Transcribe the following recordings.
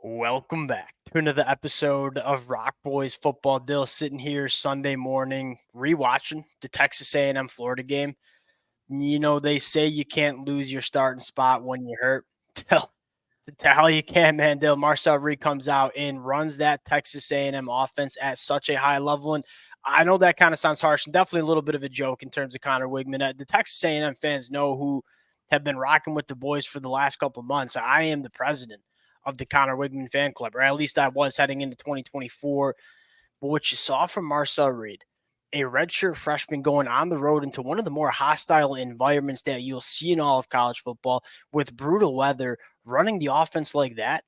Welcome back to another episode of Rock Boys Football. Dill sitting here Sunday morning rewatching the Texas A&M Florida game. You know, they say you can't lose your starting spot when you're hurt. Tell you can, man. Dill, Marcel Reed comes out and runs that Texas A&M offense at such a high level. And I know that kind of sounds harsh and definitely a little bit of a joke in terms of Connor Wigman. The Texas A&M fans know who have been rocking with the boys for the last couple of months. I am the president of the Connor Wigman fan club, or at least I was heading into 2024. But what you saw from Marcel Reed, a redshirt freshman going on the road into one of the more hostile environments that you'll see in all of college football with brutal weather, running the offense like that.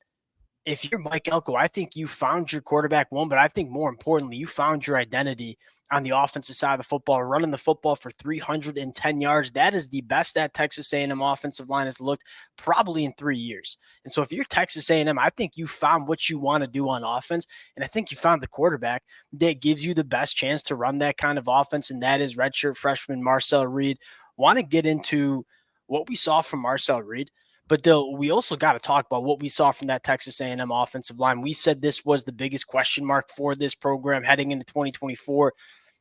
If you're Mike Elko, I think you found your quarterback one, but I think more importantly, you found your identity on the offensive side of the football, running the football for 310 yards. That is the best that Texas A&M offensive line has looked probably in 3 years. And so if you're Texas A&M, I think you found what you want to do on offense, and I think you found the quarterback that gives you the best chance to run that kind of offense, and that is redshirt freshman Marcel Reed. Want to get into what we saw from Marcel Reed? But we also got to talk about what we saw from that Texas A&M offensive line. We said this was the biggest question mark for this program heading into 2024.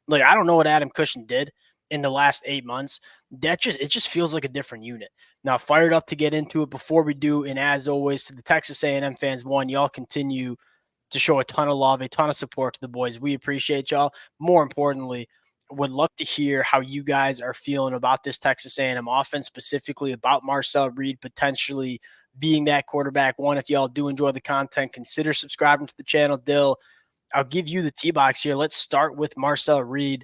Like, I don't know what Adam Cushion did in the last 8 months. It just feels like a different unit. Now, fired up to get into it before we do, and as always, to the Texas A&M fans, y'all continue to show a ton of love, a ton of support to the boys. We appreciate y'all. More importantly, would love to hear how you guys are feeling about this Texas A&M offense, specifically about Marcel Reed potentially being that quarterback one. If y'all do enjoy the content, consider subscribing to the channel. Dill, I'll give you the T-box here. Let's start with Marcel Reed.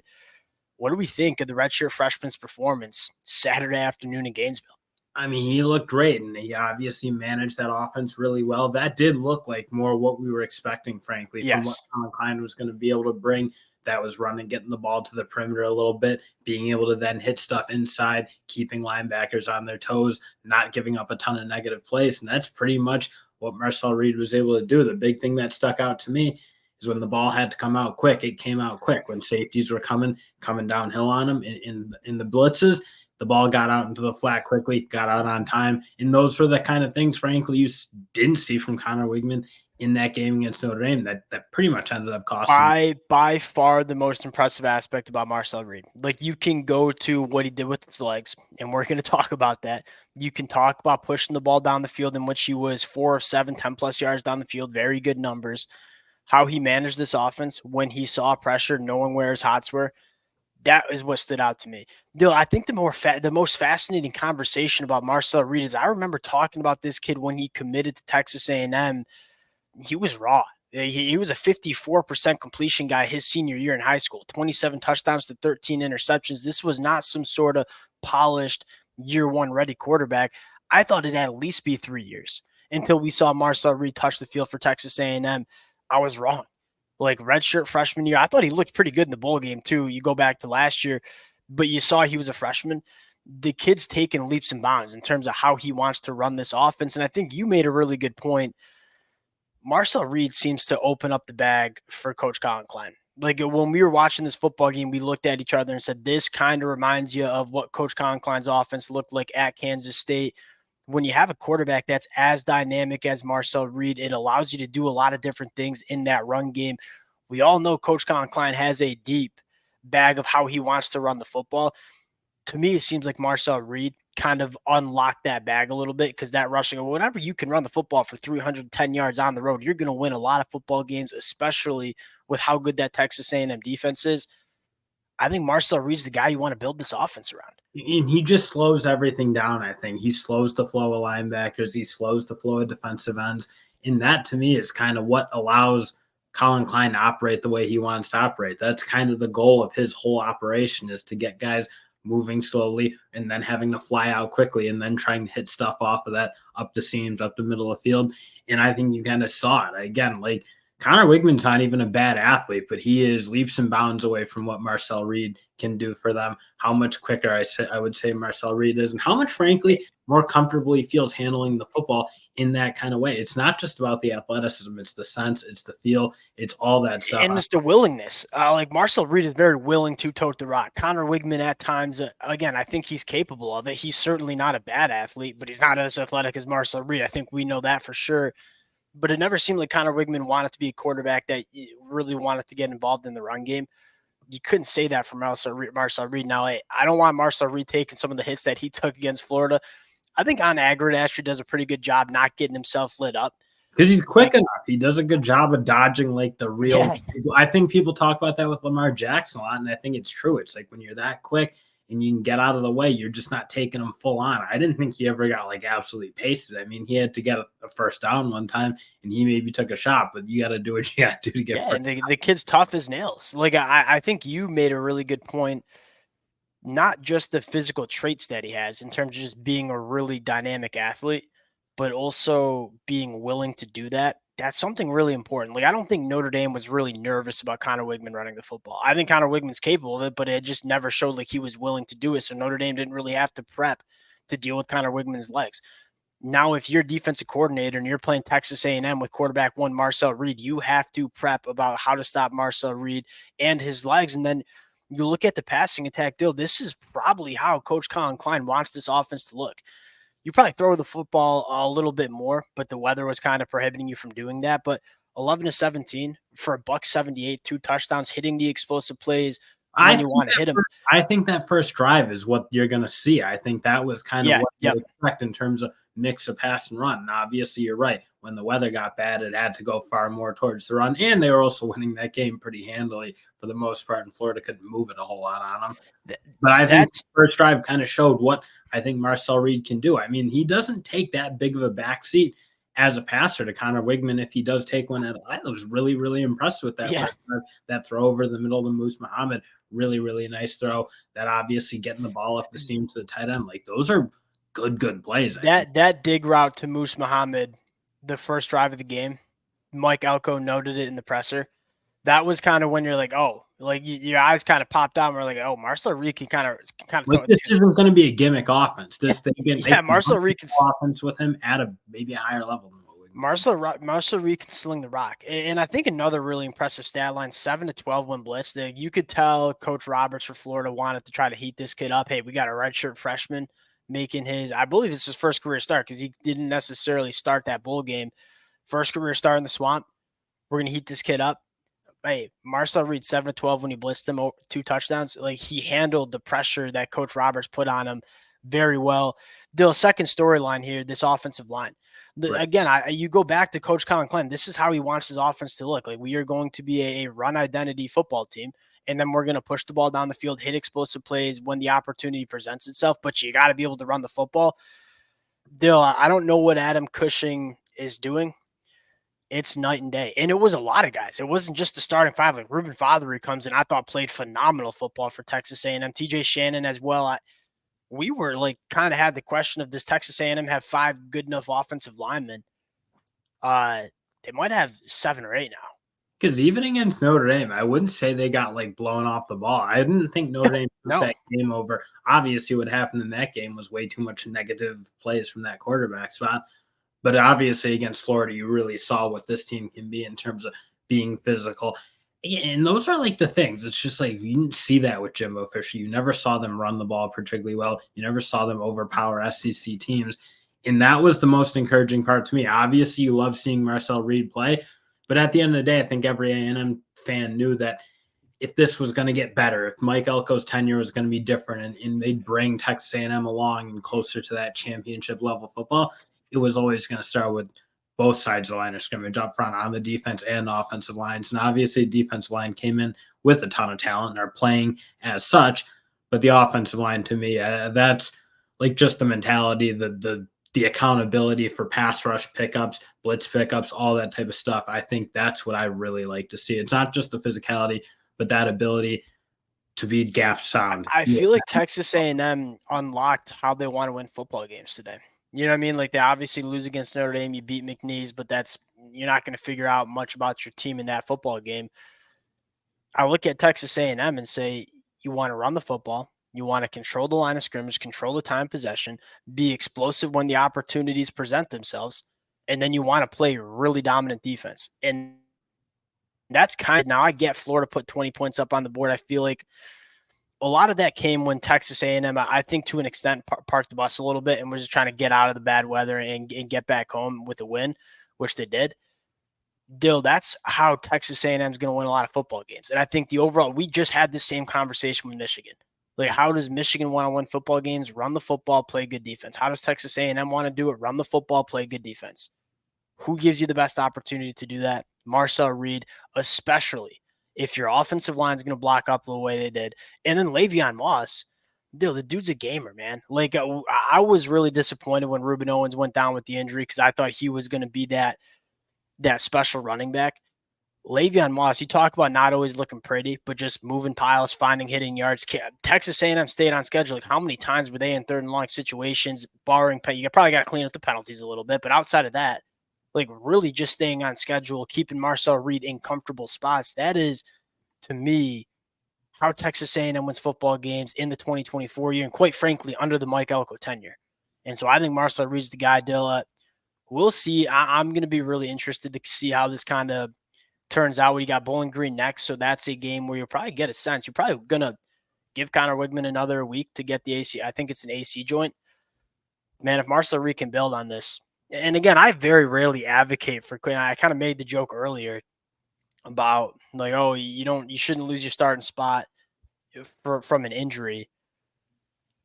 What do we think of the redshirt freshman's performance Saturday afternoon in Gainesville? I mean, he looked great, and he obviously managed that offense really well. That did look like more what we were expecting, frankly, from what Colin Klein was going to be able to bring. That was running, getting the ball to the perimeter a little bit, being able to then hit stuff inside, keeping linebackers on their toes, not giving up a ton of negative plays. And that's pretty much what Marcel Reed was able to do. The big thing that stuck out to me is when the ball had to come out quick, it came out quick. When safeties were coming downhill on him in the blitzes, the ball got out into the flat quickly, got out on time. And those were the kind of things, frankly, you didn't see from Connor Wigman in that game against Notre Dame that pretty much ended up costing. By far the most impressive aspect about Marcel Reed. Like, you can go to what he did with his legs, and we're going to talk about that. You can talk about pushing the ball down the field, in which he was 4 of 7, 10-plus yards down the field, very good numbers. How he managed this offense when he saw pressure, knowing where his hots were. That is what stood out to me. Dill, I think the most fascinating conversation about Marcel Reed is I remember talking about this kid when he committed to Texas A&M. He was raw. He was a 54% completion guy his senior year in high school, 27 touchdowns to 13 interceptions. This was not some sort of polished year one ready quarterback. I thought it'd at least be 3 years until we saw Marcel Reed touch the field for Texas A&M. I was wrong. Like, redshirt freshman year, I thought he looked pretty good in the bowl game too. You go back to last year, but you saw he was a freshman. The kid's taken leaps and bounds in terms of how he wants to run this offense. And I think you made a really good point. Marcel Reed seems to open up the bag for Coach Colin Klein. Like, when we were watching this football game, we looked at each other and said, this kind of reminds you of what Coach Colin Klein's offense looked like at Kansas State. When you have a quarterback that's as dynamic as Marcel Reed, it allows you to do a lot of different things in that run game. We all know Coach Colin Klein has a deep bag of how he wants to run the football. To me, it seems like Marcel Reed kind of unlocked that bag a little bit, because that rushing, whenever you can run the football for 310 yards on the road, you're going to win a lot of football games, especially with how good that Texas A&M defense is. I think Marcel Reed's the guy you want to build this offense around. And he just slows everything down, I think. He slows the flow of linebackers. He slows the flow of defensive ends. And that, to me, is kind of what allows Colin Klein to operate the way he wants to operate. That's kind of the goal of his whole operation, is to get guys moving slowly and then having to fly out quickly and then trying to hit stuff off of that up the seams, up the middle of the field. And I think you kind of saw it. Again, like, Connor Wigman's not even a bad athlete, but he is leaps and bounds away from what Marcel Reed can do for them. How much quicker I would say Marcel Reed is, and how much, frankly, more comfortable he feels handling the football in that kind of way. It's not just about the athleticism. It's the sense, it's the feel, it's all that stuff. And it's the willingness. Like, Marcel Reed is very willing to tote the rock. Connor Wigman at times, again, I think he's capable of it. He's certainly not a bad athlete, but he's not as athletic as Marcel Reed. I think we know that for sure. but it never seemed like Connor Wigman wanted to be a quarterback that really wanted to get involved in the run game. You couldn't say that for Marcel Reed. Now, I don't want Marcel Reed taking some of the hits that he took against Florida. I think on aggregate, Asher does a pretty good job not getting himself lit up. Because he's quick enough. He does a good job of dodging like the real. Yeah. I think people talk about that with Lamar Jackson a lot, and I think it's true. It's like when you're that quick and you can get out of the way, you're just not taking him full on. I didn't think he ever got like absolutely pasted. I mean, he had to get a first down one time, and he maybe took a shot, but you got to do what you got to do to get first down. The kid's tough as nails. Like I think you made a really good point. Not just the physical traits that he has in terms of just being a really dynamic athlete, but also being willing to do that. That's something really important. Like, I don't think Notre Dame was really nervous about Connor Wigman running the football. I think Connor Wigman's capable of it, but it just never showed like he was willing to do it. So Notre Dame didn't really have to prep to deal with Connor Wigman's legs. Now, if you're defensive coordinator and you're playing Texas A&M with quarterback one Marcel Reed, you have to prep about how to stop Marcel Reed and his legs. And then you look at the passing attack, Dill, this is probably how Coach Colin Klein wants this offense to look. You probably throw the football a little bit more, but the weather was kind of prohibiting you from doing that. But 11-17 for $178, 2 touchdowns, hitting the explosive plays when you want to hit them. I think that first drive is what you're going to see. I think that was kind of what you expect in terms of mix of pass and run. And obviously, you're right. When the weather got bad, it had to go far more towards the run. And they were also winning that game pretty handily for the most part, and Florida couldn't move it a whole lot on them. But I think the first drive kind of showed what I think Marcel Reed can do. I mean, he doesn't take that big of a backseat as a passer to Connor Wigman. If he does take one at I was really, really impressed with that. Yeah. That throw over the middle of Moose Muhammad. Really, really nice throw. That obviously getting the ball up the seam to the tight end. Like, those are good plays. That dig route to Moose Muhammad, the first drive of the game, Mike Elko noted it in the presser. That was kind of when you're like, oh, like your eyes kind of popped out. And we're like, oh, Marcel Reed can kind of like, this isn't going to be a gimmick offense. This thing can Marcel Reed can offense with him at maybe a higher level. Marcel Reed can sling the rock. And I think another really impressive stat line, 7-12 when blitzed. You could tell Coach Roberts for Florida wanted to try to heat this kid up. Hey, we got a redshirt freshman making I believe it's his first career start because he didn't necessarily start that bowl game. First career start in the swamp. We're going to heat this kid up. Hey, Marcel Reed, 7-12 when he blitzed him, 2 touchdowns. Like, he handled the pressure that Coach Roberts put on him very well. Dill, second storyline here, this offensive line. Right. Again, you go back to Coach Colin Klein. This is how he wants his offense to look. Like, we are going to be a run identity football team, and then we're going to push the ball down the field, hit explosive plays when the opportunity presents itself, but you got to be able to run the football. Dill, I don't know what Adam Cushing is doing. It's night and day. And it was a lot of guys. It wasn't just the starting five. Like, Ruben Fothery comes in, I thought played phenomenal football for Texas A&M. TJ Shannon as well. We were like kind of had the question of, does Texas A&M have 5 good enough offensive linemen? They might have 7 or 8 now. Because even against Notre Dame, I wouldn't say they got like blown off the ball. I didn't think Notre Dame took that game over. Obviously, what happened in that game was way too much negative plays from that quarterback spot. But obviously, against Florida, you really saw what this team can be in terms of being physical. And those are like the things. It's just like you didn't see that with Jimbo Fisher. You never saw them run the ball particularly well. You never saw them overpower SEC teams. And that was the most encouraging part to me. Obviously, you love seeing Marcel Reed play. But at the end of the day, I think every A&M fan knew that if this was going to get better, if Mike Elko's tenure was going to be different and they'd bring Texas A&M along and closer to that championship level football, it was always going to start with both sides of the line of scrimmage up front on the defense and offensive lines. And obviously, the defensive line came in with a ton of talent and are playing as such. But the offensive line, to me, that's like just the mentality, the accountability for pass rush pickups, blitz pickups, all that type of stuff. I think that's what I really like to see. It's not just the physicality, but that ability to be gap sound. I feel like Texas A&M unlocked how they want to win football games today. You know what I mean? Like, they obviously lose against Notre Dame. You beat McNeese, but you're not going to figure out much about your team in that football game. I look at Texas A&M and say, you want to run the football. You want to control the line of scrimmage, control the time possession, be explosive when the opportunities present themselves, and then you want to play really dominant defense. And that's now I get Florida put 20 points up on the board. I feel like a lot of that came when Texas A&M, I think to an extent, parked the bus a little bit and was just trying to get out of the bad weather and get back home with a win, which they did. Dill, that's how Texas A&M is going to win a lot of football games. And I think we just had the same conversation with Michigan. Like, how does Michigan want to win football games? Run the football, play good defense. How does Texas A&M want to do it? Run the football, play good defense. Who gives you the best opportunity to do that? Marcel Reed, especially if your offensive line is going to block up the way they did. And then Le'Veon Moss, Dill, the dude's a gamer, man. Like, I was really disappointed when Ruben Owens went down with the injury because I thought he was going to be that special running back. Le'Veon Moss, you talk about not always looking pretty, but just moving piles, finding hitting yards. Texas A&M stayed on schedule. Like, how many times were they in third and long situations, barring you probably got to clean up the penalties a little bit, but outside of that, like, really just staying on schedule, keeping Marcel Reed in comfortable spots. That is, to me, how Texas A&M wins football games in the 2024 year, and quite frankly, under the Mike Elko tenure. And so I think Marcel Reed's the guy, Dilla. We'll see. I'm going to be really interested to see how this kind of turns out. We got Bowling Green next, so that's a game where you'll probably get a sense. You're probably going to give Connor Wigman another week to get the AC. I think it's an AC joint. Man, if Marcel Reed can build on this, and again, I very rarely advocate for Quinn. I kind of made the joke earlier about like, oh, you shouldn't lose your starting spot from an injury.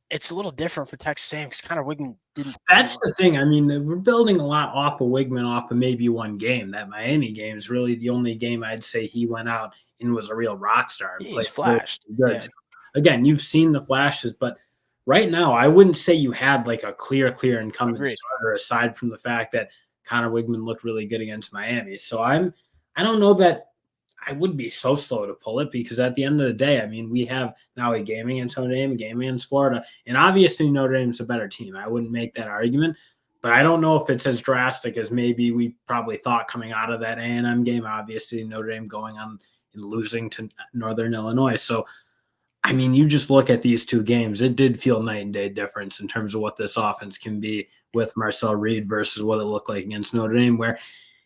It's a little different for Texas A&M because Connor Wigman didn't. That's the thing. I mean, we're building a lot off of Wigman, off of maybe one game. That Miami game is really the only game I'd say he went out and was a real rock star. And He's flashed. Good. Yeah. So, again, you've seen the flashes, but right now, I wouldn't say you had like a clear incumbent starter aside from the fact that Connor Wigman looked really good against Miami. So I don't know that I would be so slow to pull it because at the end of the day, I mean, we have now a game against Notre Dame, a game against Florida, and obviously Notre Dame's a better team. I wouldn't make that argument, but I don't know if it's as drastic as maybe we probably thought coming out of that A&M game. Obviously, Notre Dame going on and losing to Northern Illinois. So, I mean, you just look at these two games, it did feel night and day difference in terms of what this offense can be with Marcel Reed versus what it looked like against Notre Dame, where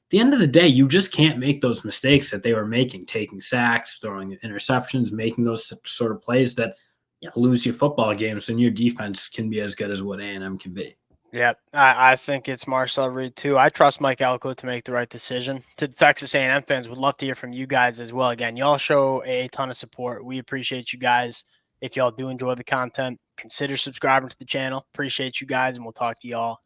the end of the day, you just can't make those mistakes that they were making, taking sacks, throwing interceptions, making those sort of plays that lose you football games, and your defense can be as good as what A&M can be. Yeah, I think it's Marcel Reed too. I trust Mike Elko to make the right decision. To the Texas A&M fans, would love to hear from you guys as well. Again, y'all show a ton of support. We appreciate you guys. If y'all do enjoy the content, consider subscribing to the channel. Appreciate you guys, and we'll talk to y'all